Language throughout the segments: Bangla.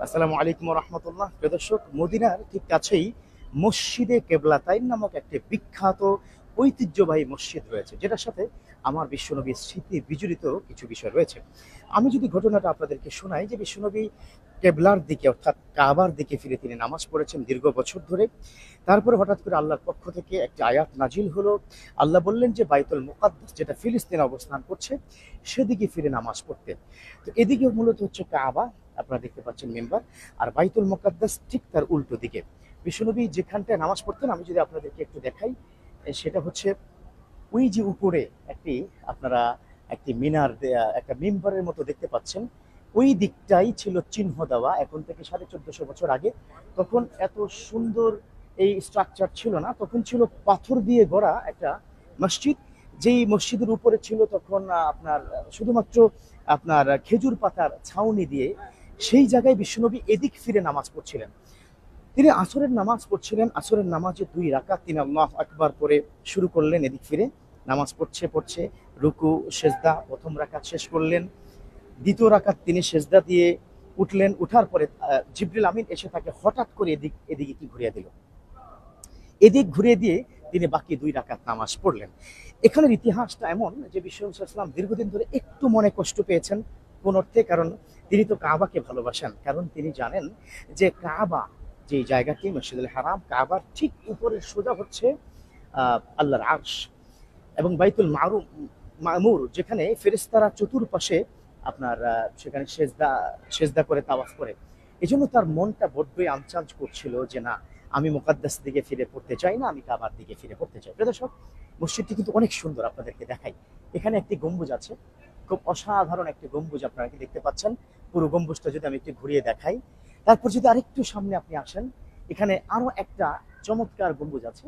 আসসালামু আলাইকুম রহমতুল্লাহ। প্রিয় দর্শক, মদিনার ঠিক কাছেই মসজিদে কেবলাতাইন নামক একটি বিখ্যাত ঐতিহ্যবাহী মসজিদ রয়েছে, যেটার সাথে আমার বিশ্বনবীর স্মৃতি বিজড়িত কিছু বিষয় রয়েছে। আমি যদি ঘটনাটা আপনাদেরকে শোনাই যে বিশ্বনবী কেবলার দিকে অর্থাৎ কাবার দিকে ফিরে তিনি নামাজ পড়েছেন দীর্ঘ বছর ধরে। তারপরে হঠাৎ করে আল্লাহর পক্ষ থেকে একটি আয়াত নাজিল হলো। আল্লাহ বললেন যে বাইতুল মুকাদ্দাস, যেটা ফিলিস্তিনে অবস্থান করছে, সেদিকে ফিরে নামাজ পড়তে। তো এদিকে মূলত হচ্ছে কাবা, আপনারা দেখতে পাচ্ছেন মেম্বার, আর বাইতুল মুকাদ্দাস ঠিক তার উল্টো দিকে। বিশ্বনবী যেখানটায় নামাজ পড়তেন আমি যদি আপনাদেরকে একটু দেখাই, সেটা হচ্ছে ওই যে উপরে একটি আপনারা একটি মিনার একটা মেম্বারের মতো দেখতে পাচ্ছেন, ওই দিকটাই ছিল চিহ্ন দেওয়া। এখন থেকে 1450 বছর আগে তখন এত সুন্দর এই স্ট্রাকচার ছিল না, তখন ছিল পাথর দিয়ে গড়া একটা মসজিদ। যেই মসজিদের উপরে ছিল তখন আপনার শুধুমাত্র আপনার খেজুর পাতার ছাউনি দিয়ে, সেই জায়গায় বিশ্বনবী এদিক ফিরে নামাজ পড়ছিলেন। তিনি আসরের নামাজ পড়ছিলেন। আসরের নামাজে 2 রাকাত তিনি আল্লাহু আকবার করে শুরু করলেন, এদিক ফিরে নামাজ পড়ছে পড়ছে রুকু সেজদা, প্রথম রাকাত শেষ করলেন। দ্বিতীয় রাকাত তিনি সেজদা দিয়ে উঠলেন। উঠার পরে জিবরিল আমিন এসে তাকে হঠাৎ করে এদিকে কি ঘুরিয়ে দিল, এদিক ঘুরিয়ে দিয়ে তিনি বাকি 2 রাকাত নামাজ পড়লেন। এখানের ইতিহাসটা এমন যে বিশ্বনবী সাল্লাল্লাহু আলাইহি ওয়াসাল্লাম দীর্ঘদিন ধরে একটু মনে কষ্ট পেয়েছেন কোন অর্থে, কারণ তিনি তো কাবাকে ভালোবাসেন। কারণ তিনি জানেন যে কাবা, যে জায়গাটি মসজিদুল হারাম, কাবার ঠিক উপরের সোজা হচ্ছে আল্লাহর আরশ এবং বাইতুল মামুর, যেখানে ফেরেশতারা চতুর্পাশে আপনার সেখানে সেজদা সেজদা করে তাওয়াফ করে। এজন্য তার মনটা বড্ডই আনচাঞ্চ করছিল যে না, আমি মুকাদ্দাস দিকে ফিরে পড়তে চাই না, আমি কাবার দিকে ফিরে পড়তে চাই। প্রিয় দর্শক, মসজিদটি কিন্তু অনেক সুন্দর, আপনাদেরকে দেখাই। এখানে একটি গম্বুজ আছে, খুব অসাধারণ একটি গম্বুজ আপনারা কি দেখতে পাচ্ছেন। পুরো গম্বুজটা যদি আমি একটু ঘুরিয়ে দেখাই, তারপর যদি আরেকটু সামনে আপনি আসেন, এখানে আরো একটা চমৎকার গম্বুজ আছে।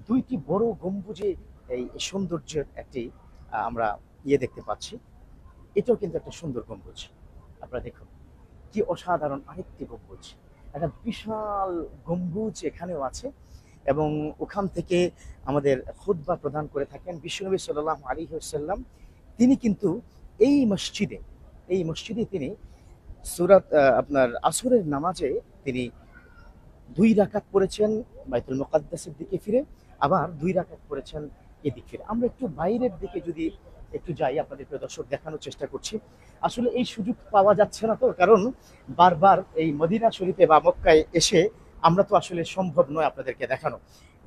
2টি বড় গম্বুজে এই সৌন্দর্যের একটি আমরা দেখতে পাচ্ছি। এটাও কিন্তু একটা সুন্দর গম্বুজ। আপনারা দেখুন কি অসাধারণ আরেকটি গম্বুজ, একটা বিশাল গম্বুজ এখানেও আছে। এবং ওখান থেকে আমাদের খুতবা প্রদান করে থাকেন বিশ্বনবী সাল্লাল্লাহু আলাইহি ওয়াসাল্লাম। তিনি কিন্তু এই মসজিদে তিনি সূরাত আপনার আসরের নামাজে তিনি 2 রাকাত পড়েছেন বাইতুল মুকাদ্দাসের দিকে ফিরে, আবার 2 রাকাত পড়েছেন এদিক ফিরে। আমরা একটু বাইরের দিকে যদি একটু যাই, আপনাদের প্রিয় দর্শক দেখানোর চেষ্টা করছি। আসলে এই সুযোগ পাওয়া যাচ্ছে না, তো কারণ বারবার এই মদিনা শরীফে বা মক্কায় এসে আমরা তো আসলে সম্ভব নয় আপনাদেরকে দেখানো।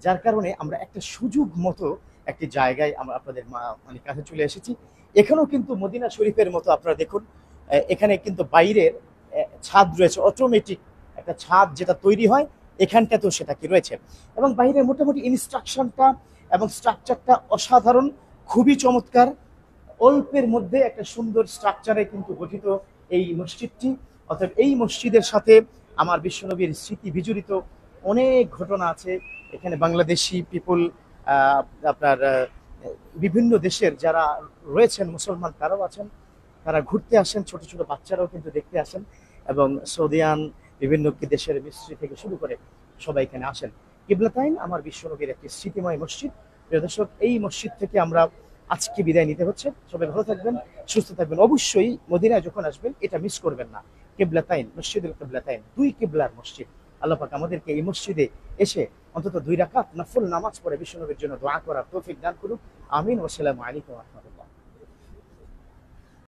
যার কারণে আমরা একটা সুযোগ মতো একটি জায়গায় আমরা আপনাদের মানে কাছে চলে এসেছি। এখানেও কিন্তু মদিনা শরীফের মতো আপনারা দেখুন, এখানে কিন্তু বাইরের ছাদ রয়েছে, অটোমেটিক একটা ছাদ যেটা তৈরি হয়, এখানটাতেও সেটা কি রয়েছে। এবং বাইরের মোটামুটি ইনস্ট্রাকশনটা এবং স্ট্রাকচারটা অসাধারণ, খুবই চমৎকার। অল্পের মধ্যে একটা সুন্দর স্ট্রাকচারে কিন্তু গঠিত এই মসজিদটি। অর্থাৎ এই মসজিদের সাথে আমার বিশ্বনবীর স্মৃতি বিজড়িত অনেক ঘটনা আছে। এখানে বাংলাদেশি পিপুল, আপনার বিভিন্ন দেশের যারা রয়েছেন মুসলমান, তারাও আছেন, তারা ঘুরতে আসেন, ছোট ছোট বাচ্চারাও কিন্তু দেখতে আসেন। এবং সৌদিয়ান বিভিন্ন দেশের মিস্ত্রি থেকে শুরু করে সবাই এখানে আসেন। কিবলাতাইন আমার বিশ্বনবীর একটি স্মৃতিময় মসজিদ। প্রিয় দর্শক, এই মসজিদ থেকে আমরা আজকে বিদায় নিতে হচ্ছে। সবাই ভালো থাকবেন, সুস্থ থাকবেন। অবশ্যই মদিনায় যখন আসবেন এটা মিস করবেন না। কিবলাতাইন, মসজিদুল কিবলাতাইন, 2 কিবলার মসজিদ। আল্লাহ পাক আমাদেরকে এই মসজিদে এসে অন্তত 2 রাকাত নফল নামাজ পড়ে বিশ্বনবীর জন্য দোয়া করার তৌফিক দান করুক। আমিন। ওয়াসসালামু আলাইকুম ওয়া রাহমাতুল্লাহ।